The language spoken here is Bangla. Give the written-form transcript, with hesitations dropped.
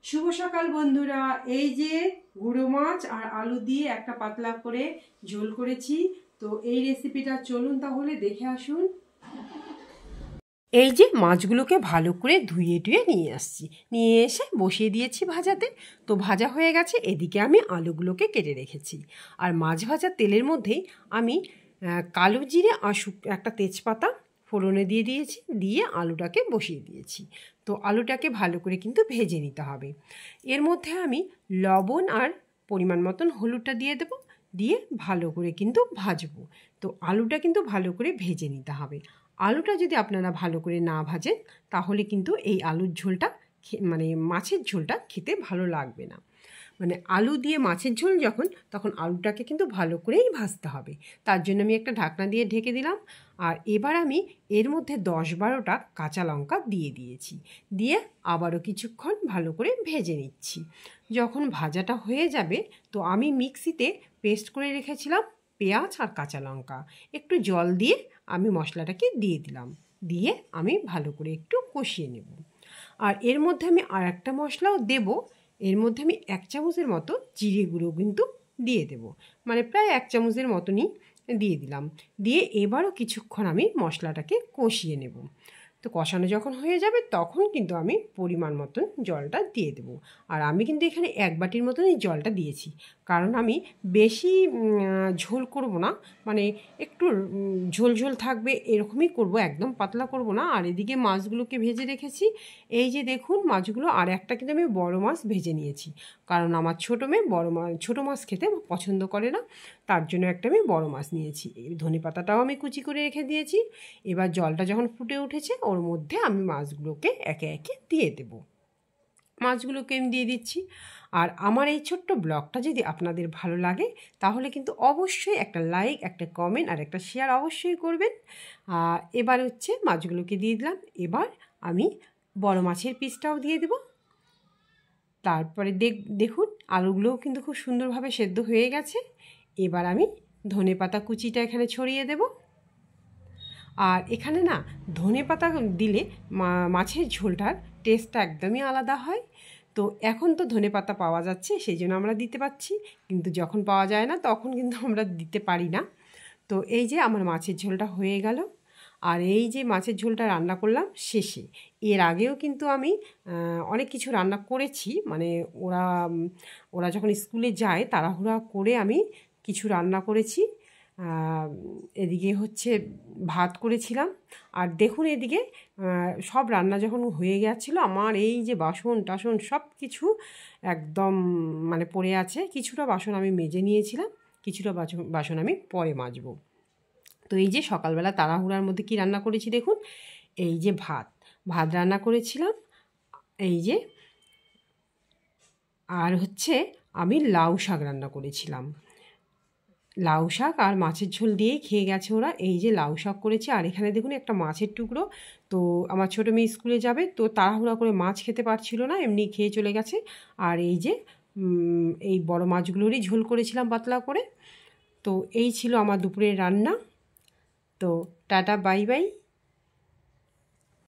শুভ সকাল বন্ধুরা। এই যে গুঁড়ো মাছ আর আলু দিয়ে একটা পাতলা করে ঝোল করেছি। তো এই রেসিপিটা চলুন তাহলে দেখে আসুন। এই যে মাছগুলোকে ভালো করে ধুয়ে নিয়ে আসছি, নিয়ে এসে বসিয়ে দিয়েছি ভাজাতে। তো ভাজা হয়ে গেছে, এদিকে আমি আলুগুলোকে কেটে রেখেছি। আর মাছ ভাজার তেলের মধ্যেই আমি কালো জিরে আর একটা তেজপাতা ফোড়নে দিয়ে দিয়েছি, দিয়ে আলুটাকে বসিয়ে দিয়েছি। তো আলুটাকে ভালো করে কিন্তু ভেজে নিতে হবে। এর মধ্যে আমি লবণ আর পরিমাণ মতন হলুদটা দিয়ে দেবো, দিয়ে ভালো করে কিন্তু ভাজবো। তো আলুটা কিন্তু ভালো করে ভেজে নিতে হবে। আলুটা যদি আপনারা ভালো করে না ভাজেন তাহলে কিন্তু এই আলুর ঝোলটা মানে মাছের ঝোলটা খেতে ভালো লাগবে না। মানে আলু দিয়ে মাছের ঝোল যখন, তখন আলুটাকে কিন্তু ভালো করেই ভাজতে হবে। তার জন্য আমি একটা ঢাকনা দিয়ে ঢেকে দিলাম। আর এবার আমি এর মধ্যে 10-12টা কাঁচা লঙ্কা দিয়ে দিয়েছি, দিয়ে আবারও কিছুক্ষণ ভালো করে ভেজে নিচ্ছি। যখন ভাজাটা হয়ে যাবে, তো আমি মিক্সিতে পেস্ট করে রেখেছিলাম পেঁয়াজ আর কাঁচা লঙ্কা, একটু জল দিয়ে আমি মশলাটাকে দিয়ে দিলাম, দিয়ে আমি ভালো করে একটু কষিয়ে নেব। আর এর মধ্যে আমি আর একটা মশলাও দেব। এর মধ্যে আমি 1 চামচের মতো জিরে গুঁড়ো কিন্তু দিয়ে দেব, মানে প্রায় 1 চামচের মতনই দিয়ে দিলাম। দিয়ে এবারও কিছুক্ষণ আমি মশলাটাকে কষিয়ে নেব। তো কষানো যখন হয়ে যাবে তখন কিন্তু আমি পরিমাণ মতন জলটা দিয়ে দেবো। আর আমি কিন্তু এখানে 1 বাটির মতনই জলটা দিয়েছি, কারণ আমি বেশি ঝোল করব না, মানে একটু ঝোল ঝোল থাকবে এরকমই করব, একদম পাতলা করব না। আর এদিকে মাছগুলোকে ভেজে রেখেছি। এই যে দেখুন মাছগুলো, আর একটা কিন্তু আমি বড় মাছ ভেজে নিয়েছি, কারণ আমার ছোটো মেয়ে ছোটো মাছ খেতে পছন্দ করে না, তার জন্য একটা আমি বড় মাছ নিয়েছি। এই ধনেপাতাটাও আমি কুচি করে রেখে দিয়েছি। এবার জলটা যখন ফুটে উঠেছে, ওর মধ্যে আমি মাছগুলোকে একে একে দিয়ে দেব। মাছগুলোকে আমি দিয়ে দিচ্ছি। আর আমার এই ছোট্ট ব্লগটা যদি আপনাদের ভালো লাগে তাহলে কিন্তু অবশ্যই একটা লাইক, একটা কমেন্ট আর একটা শেয়ার অবশ্যই করবেন। এবার হচ্ছে মাছগুলোকে দিয়ে দিলাম। এবার আমি বড় মাছের পিসটাও দিয়ে দেব। তারপরে দেখুন আলুগুলোও কিন্তু খুব সুন্দরভাবে সেদ্ধ হয়ে গেছে। এবার আমি ধনেপাতা কুচিটা এখানে ছড়িয়ে দেব। আর এখানে না ধনেপাতা দিলে মাছের ঝোলটার টেস্টটা একদমই আলাদা হয়। তো এখন তো ধনেপাতা পাওয়া যাচ্ছে, সেই জন্য আমরা দিতে পারছি, কিন্তু যখন পাওয়া যায় না তখন কিন্তু আমরা দিতে পারি না। তো এই যে আমার মাছের ঝোলটা হয়ে গেল। আর এই যে মাছের ঝোলটা রান্না করলাম শেষে। এর আগেও কিন্তু আমি অনেক কিছু রান্না করেছি, মানে ওরা যখন স্কুলে যায় তাড়াহুড়া করে আমি কিছু রান্না করেছি। এদিকে হচ্ছে ভাত করেছিলাম। আর দেখুন এদিকে সব রান্না যখন হয়ে গেছিলো, আমার এই যে বাসন টাসন সব কিছু একদম মানে পড়ে আছে। কিছুটা বাসন আমি মেজে নিয়েছিলাম, কিছুটা বাসন আমি পরে মাজবো। তো এই যে সকালবেলা তাড়াহুড়ার মধ্যে কি রান্না করেছি দেখুন। এই যে ভাত রান্না করেছিলাম, এই যে, আর হচ্ছে আমি লাউ শাক রান্না করেছিলাম। লাউ শাক আর মাছের ঝোল দিয়েই খেয়ে গেছে ওরা। এই যে লাউ শাক করেছি, আর এখানে দেখুন একটা মাছের টুকরো। তো আমার ছোটো মেয়ে স্কুলে যাবে, তো তাড়াহুড়া করে মাছ খেতে পারছিল না, এমনি খেয়ে চলে গেছে। আর এই যে এই বড় মাছগুলোরই ঝোল করেছিলাম পাতলা করে। তো এই ছিল আমার দুপুরের রান্না। তো টাটা, বাই বাই।